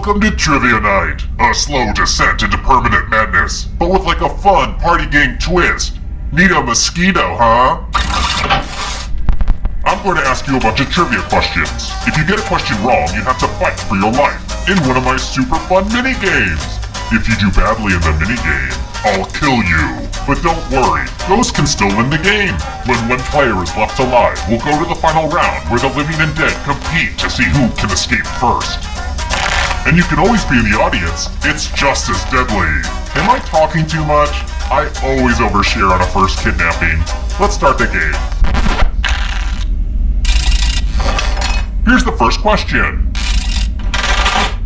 Welcome to Trivia Night, a slow descent into permanent madness, but with like a fun party game twist. Need a mosquito, huh? I'm going to ask you a bunch of trivia questions. If you get a question wrong, you have to fight for your life in one of my super fun mini-games. If you do badly in the mini-game, I'll kill you. But don't worry, ghosts can still win the game. When one player is left alive, we'll go to the final round where the living and dead compete to see who can escape first. And you can always be in the audience, it's just as deadly. Am I talking too much? I always overshare on a first kidnapping. Let's start the game. Here's the first question.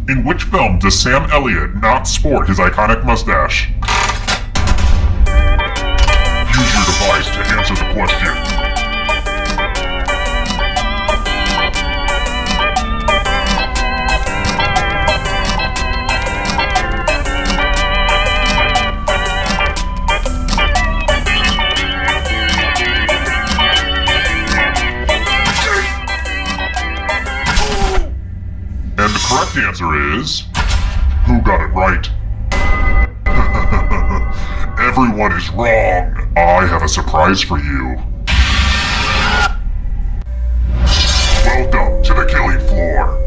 In which film does Sam Elliott not sport his iconic mustache? Use your device to answer the question. And the correct answer is... Who got it right? Everyone is wrong. I have a surprise for you. Welcome to the killing floor.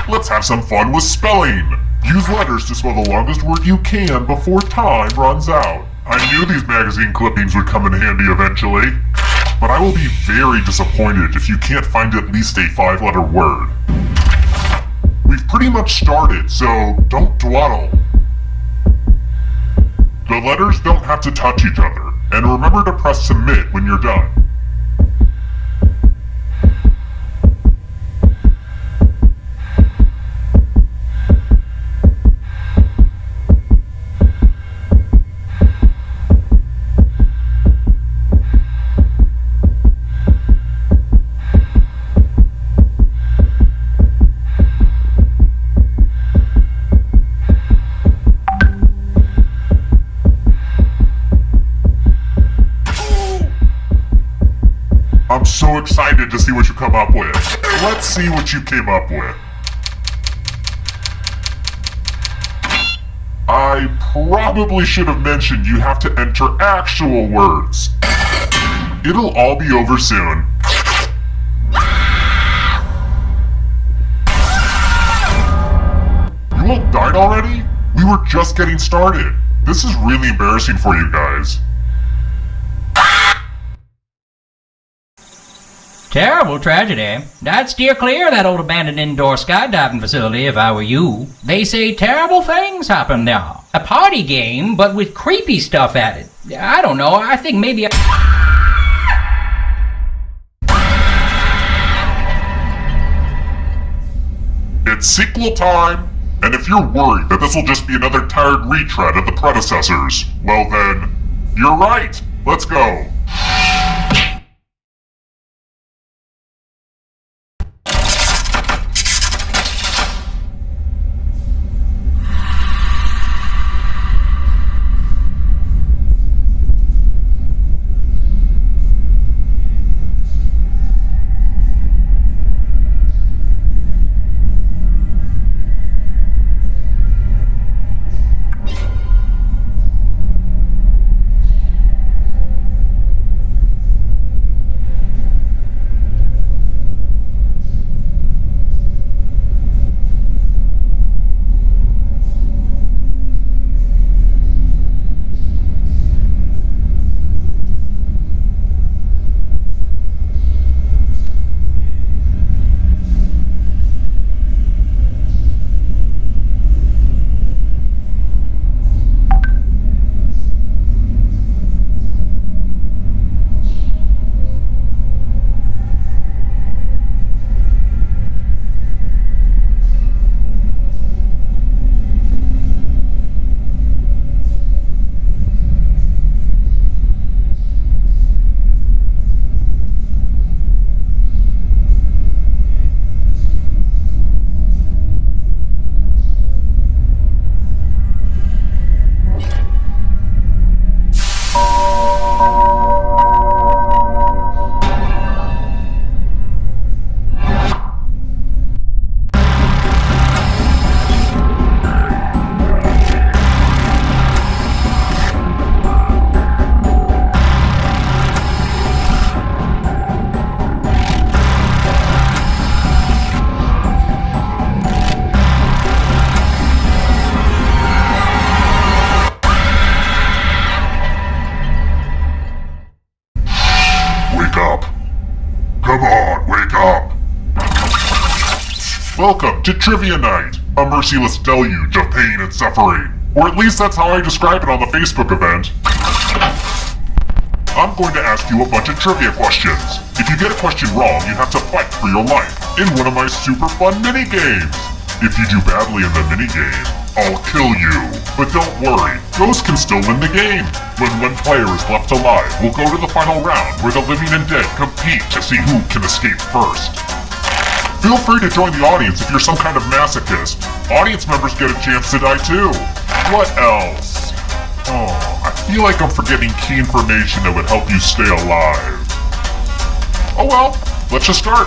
Let's have some fun with spelling. Use letters to spell the longest word you can before time runs out. I knew these magazine clippings would come in handy eventually. But I will be very disappointed if you can't find at least a 5-letter word. We've pretty much started, so don't dawdle. The letters don't have to touch each other, and remember to press submit when you're done. I'm so excited to see what you come up with. Let's see what you came up with. I probably should have mentioned you have to enter actual words. It'll all be over soon. You all died already? We were just getting started. This is really embarrassing for you guys. Terrible tragedy. I'd steer clear of that old abandoned indoor skydiving facility if I were you. They say terrible things happen there. A party game, but with creepy stuff added. I don't know, I think maybe It's sequel time! And if you're worried that this will just be another tired retread of the predecessors, well then, you're right! Let's go! wake up. Come on, wake up. Welcome to Trivia Night, a merciless deluge of pain and suffering. Or at least that's how I describe it on the Facebook event. I'm going to ask you a bunch of trivia questions. If you get a question wrong, you have to fight for your life in one of my super fun mini-games. If you do badly in the mini-game, I'll kill you. But don't worry, ghosts can still win the game. When one player is left alive, we'll go to the final round where the living and dead compete to see who can escape first. Feel free to join the audience if you're some kind of masochist. Audience members get a chance to die too. What else? Oh, I feel like I'm forgetting key information that would help you stay alive. Oh well, let's just start.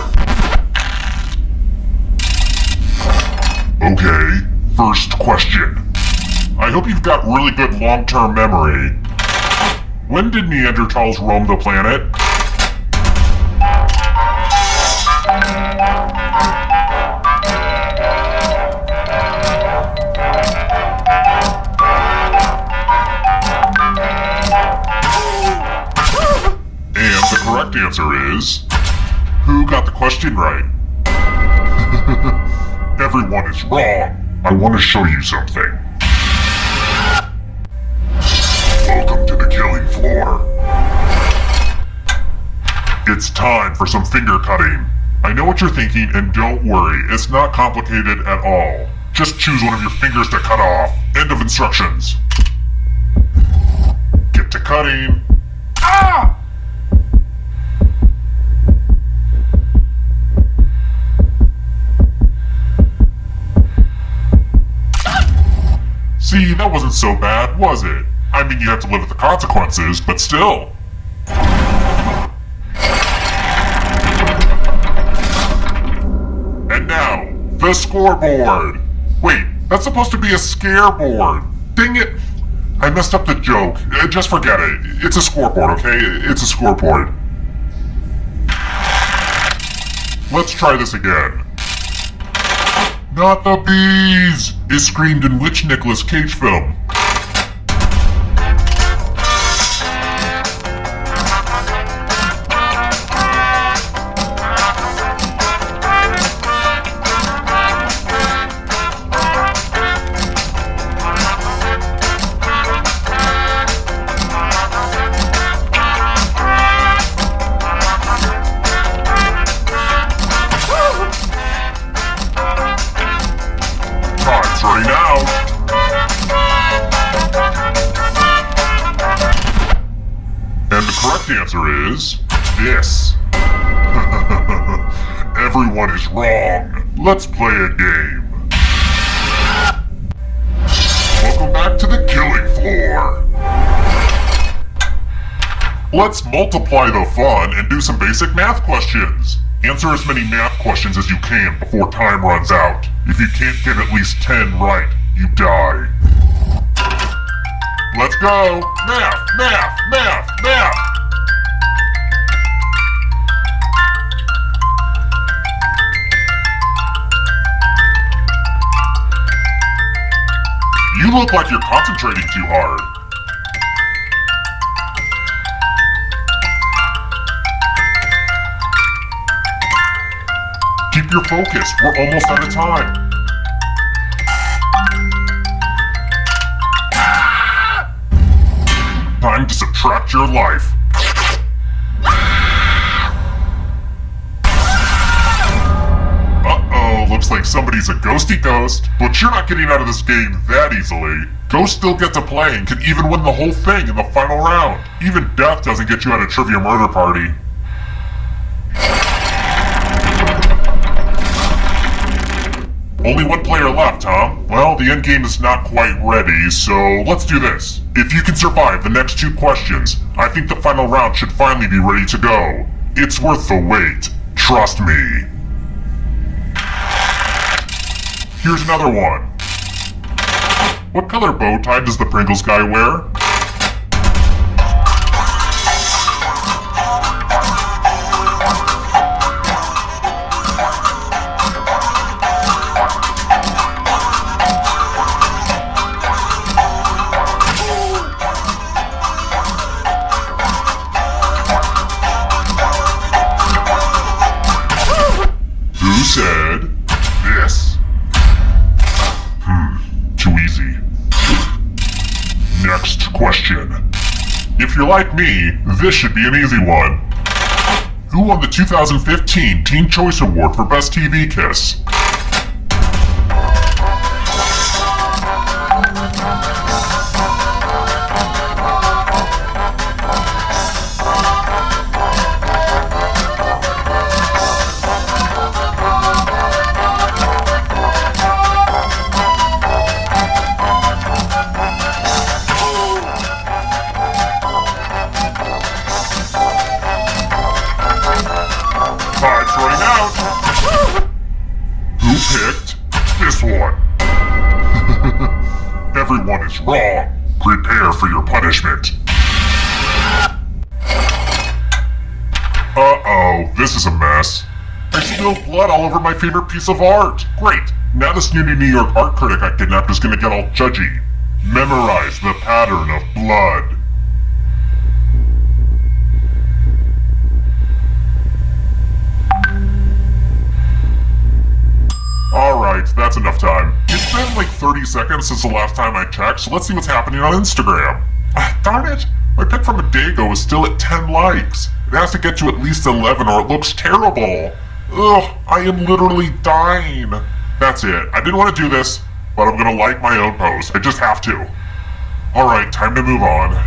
Okay, first question. I hope you've got really good long-term memory. When did Neanderthals roam the planet? And the correct answer is... Who got the question right? Everyone is wrong. I want to show you something. Welcome to the killing floor. It's time for some finger cutting. I know what you're thinking, and don't worry, it's not complicated at all. Just choose one of your fingers to cut off. End of instructions. Get to cutting. Ah! See, that wasn't so bad, was it? I mean, you have to live with the consequences, but still. And now, the scoreboard. Wait, that's supposed to be a scare-board. Dang it. I messed up the joke. Just forget it. It's a scoreboard, okay? It's a scoreboard. Let's try this again. Not the bees! Is screamed in which Nicolas Cage film? Running out. And the correct answer is this. Everyone is wrong. Let's play a game. Welcome back to the killing floor. Let's multiply the fun and do some basic math questions. Answer as many math questions as you can before time runs out. If you can't get at least 10 right, you die. Let's go! Math! Math! Math! Math! You look like you're concentrating too hard. Keep your focus. We're almost out of time. Time to subtract your life. Uh-oh, looks like somebody's a ghosty ghost. But you're not getting out of this game that easily. Ghosts still get to play and can even win the whole thing in the final round. Even death doesn't get you out of Trivia Murder Party. Only one player left, huh? Well, the endgame is not quite ready, so let's do this. If you can survive the next 2 questions, I think the final round should finally be ready to go. It's worth the wait. Trust me. Here's another one. What color bow tie does the Pringles guy wear? If you're like me, this should be an easy one. Who won the 2015 Teen Choice Award for Best TV Kiss? Time's running out. Who picked this one? Everyone is wrong. Prepare for your punishment. Uh-oh, this is a mess. I spilled blood all over my favorite piece of art. Great. Now the snooty New York art critic I kidnapped is gonna get all judgy. Memorize the pattern of blood. Alright, that's enough time. It's been like 30 seconds since the last time I checked, so let's see what's happening on Instagram. Darn it! My pic from a day ago is still at 10 likes. It has to get to at least 11 or it looks terrible. Ugh, I am literally dying. That's it. I didn't want to do this, but I'm gonna like my own post. I just have to. Alright, time to move on.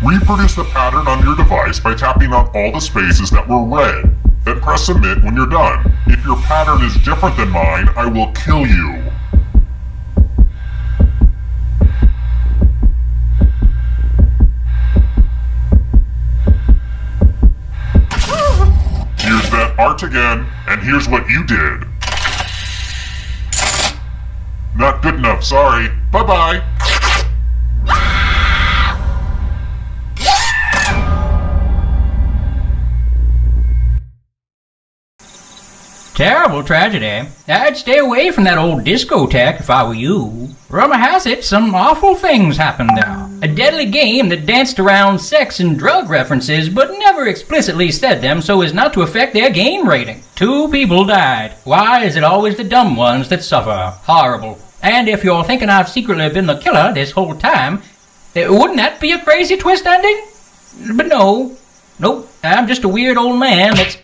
Reproduce the pattern on your device by tapping on all the spaces that were red. Then press submit when you're done. If your pattern is different than mine, I will kill you. Here's that art again, and here's what you did. Not good enough, sorry. Bye-bye. Terrible tragedy. I'd stay away from that old discotheque if I were you. Rumor has it some awful things happened there. A deadly game that danced around sex and drug references but never explicitly said them so as not to affect their game rating. 2 people died. Why is it always the dumb ones that suffer? Horrible. And if you're thinking I've secretly been the killer this whole time, wouldn't that be a crazy twist ending? But no. Nope. I'm just a weird old man that's...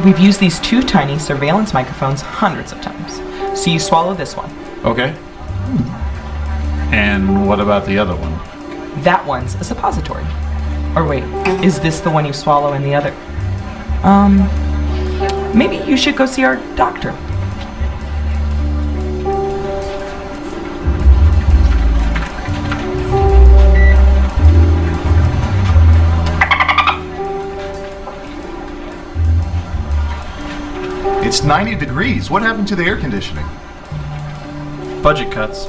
We've used these two tiny surveillance microphones hundreds of times. So you swallow this one. Okay. And what about the other one? That one's a suppository. Or wait, is this the one you swallow and the other? Maybe you should go see our doctor. It's 90 degrees. What happened to the air conditioning? Budget cuts.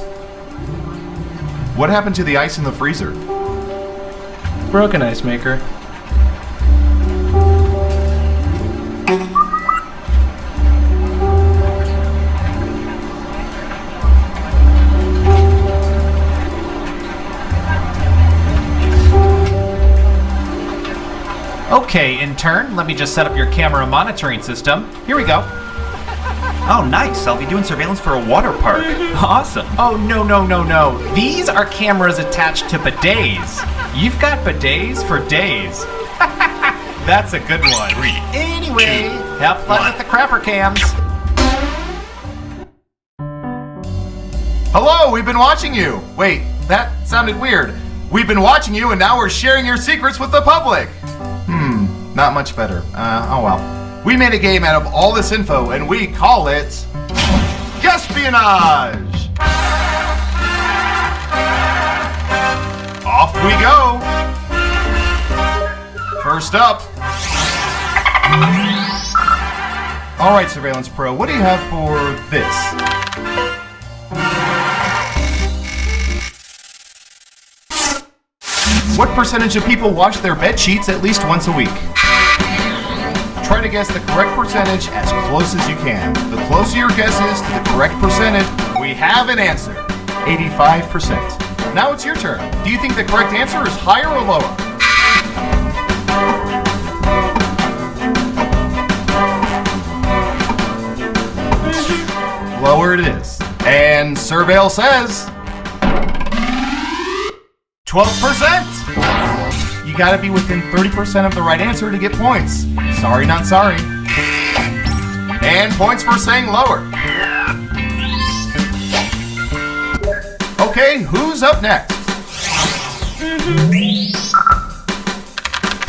What happened to the ice in the freezer? Broken ice maker. Okay, intern, let me just set up your camera monitoring system. Here we go. Oh, nice. I'll be doing surveillance for a water park. Awesome. Oh, no. These are cameras attached to bidets. You've got bidets for days. That's a good one. Anyway, have fun with the crapper cams. Hello, we've been watching you. Wait, that sounded weird. We've been watching you and now we're sharing your secrets with the public. Not much better. Oh well. We made a game out of all this info and we call it Espionage! Off we go! First up. Alright, Surveillance Pro, what do you have for this? What percentage of people wash their bed sheets at least once a week? Try to guess the correct percentage as close as you can. The closer your guess is to the correct percentage, we have an answer. 85%. Now it's your turn. Do you think the correct answer is higher or lower? Lower it is. And Surveil says 12%! You gotta be within 30% of the right answer to get points. Sorry, not sorry. And points for saying lower. Okay, who's up next?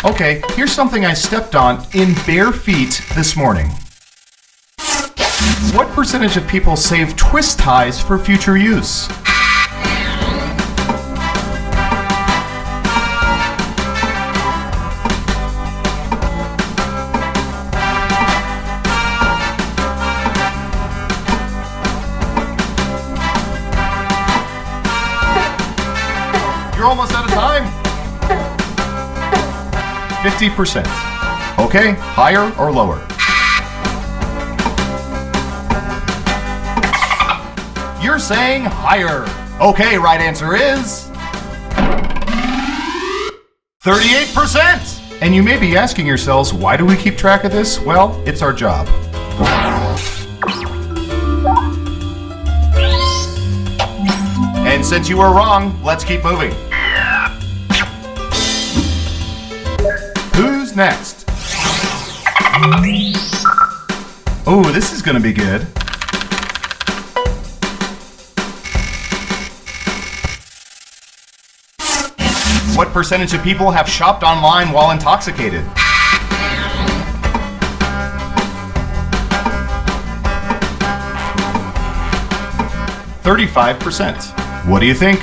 Okay, here's something I stepped on in bare feet this morning. What percentage of people save twist ties for future use? You're almost out of time. 50%. Okay, higher or lower? You're saying higher. Okay, right answer is 38%. And you may be asking yourselves, why do we keep track of this? Well, it's our job. And since you were wrong, let's keep moving. Who's next? Oh, this is gonna be good. What percentage of people have shopped online while intoxicated? %. What do you think?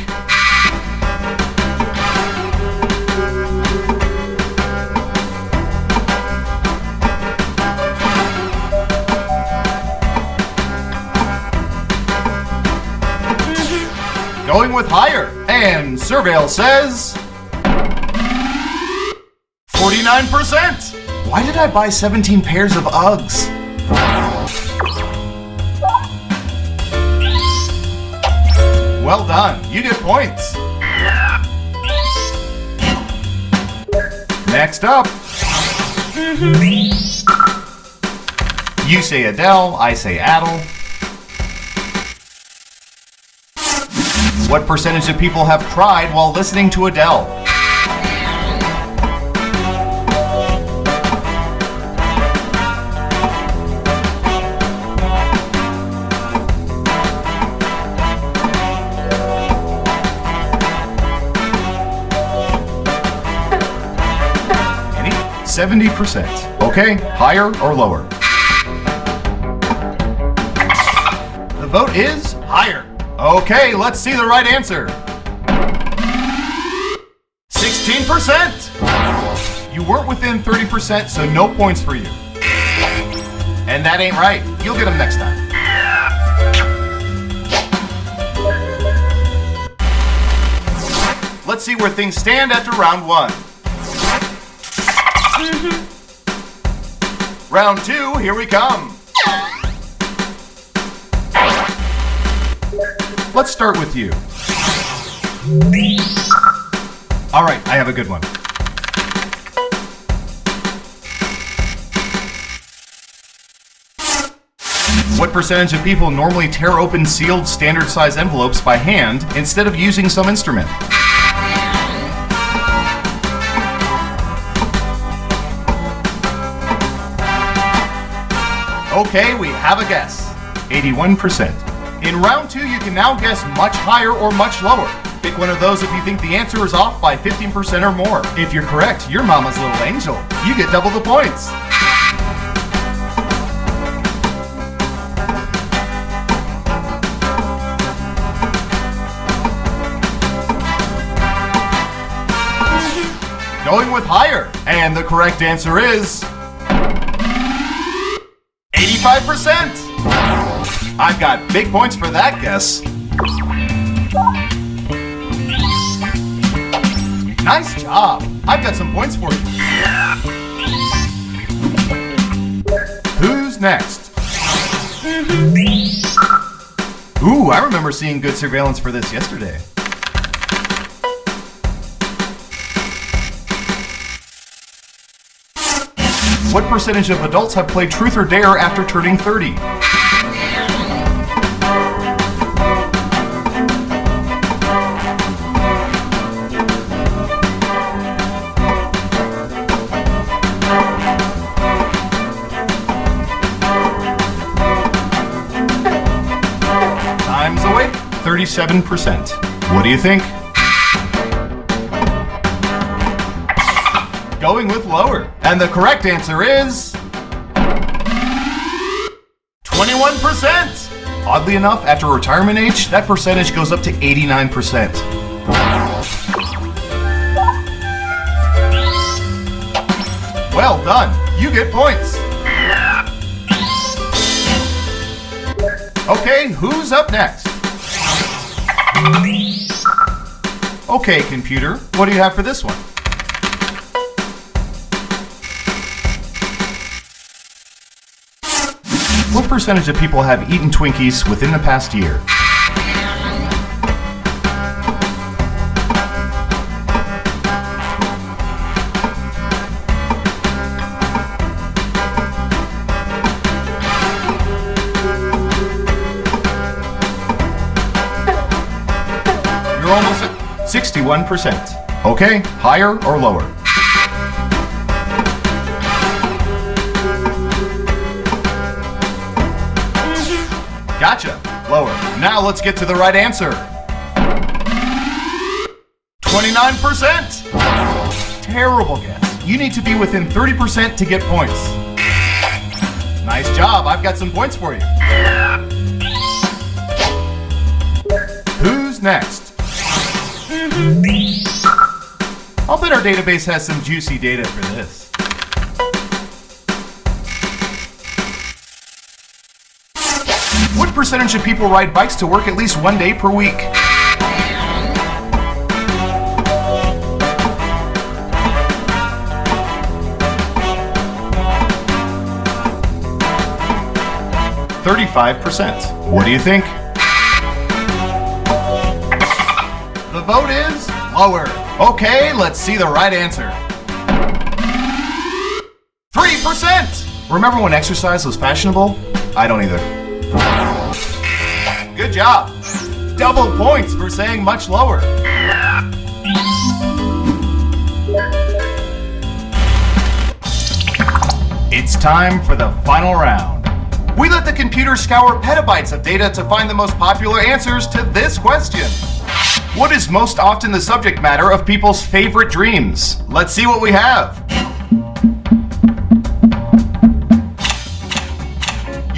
Going with higher. And Surveil says 49%. Why did I buy 17 pairs of Uggs? Well done. You get points. Next up. You say Adele, I say Adele. What percentage of people have cried while listening to Adele? 70%. Okay, higher or lower? The vote is higher. Okay, let's see the right answer. 16%! You weren't within 30%, so no points for you. And that ain't right. You'll get them next time. Let's see where things stand after round 1. Round 2, here we come. Let's start with you. All right, I have a good one. What percentage of people normally tear open sealed standard size envelopes by hand instead of using some instrument? Okay, we have a guess. 81%. In round 2, you can now guess much higher or much lower. Pick one of those if you think the answer is off by 15% or more. If you're correct, you're Mama's little angel. You get double the points. Going with higher. And the correct answer is 85%. I've got big points for that guess. Nice job. I've got some points for you. Who's next? Ooh, I remember seeing good surveillance for this yesterday. What percentage of adults have played Truth or Dare after turning 30? Time's away. 37%. What do you think? Going with lower. And the correct answer is 21%. Oddly enough, after retirement age, that percentage goes up to 89%. Well done. You get points. Okay, who's up next? Okay, computer, what do you have for this one? What percentage of people have eaten Twinkies within the past year? You're almost at 61%. Okay, higher or lower? Gotcha. Lower. Now let's get to the right answer. 29%. Terrible guess. You need to be within 30% to get points. Nice job. I've got some points for you. Who's next? I'll bet our database has some juicy data for this. What percentage of people ride bikes to work at least one day per week? %. What do you think? The vote is lower. Okay, let's see the right answer. 3%! Remember when exercise was fashionable? I don't either. Good job. Double points for saying much lower. It's time for the final round. We let the computer scour petabytes of data to find the most popular answers to this question. What is most often the subject matter of people's favorite dreams? Let's see what we have.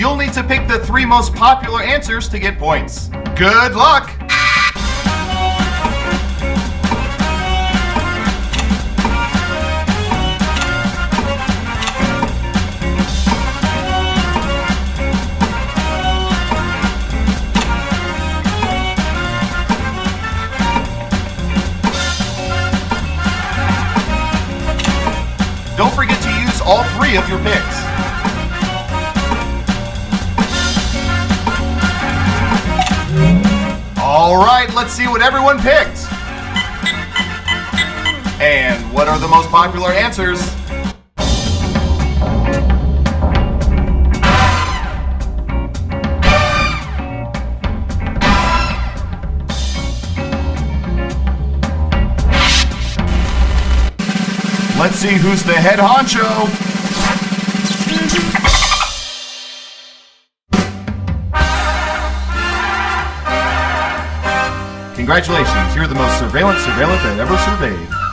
You'll need to pick the 3 most popular answers to get points. Good luck! Don't forget to use all 3 of your picks. All right, let's see what everyone picked. And what are the most popular answers? Let's see who's the head honcho. Congratulations, you're the most surveillance that ever surveyed.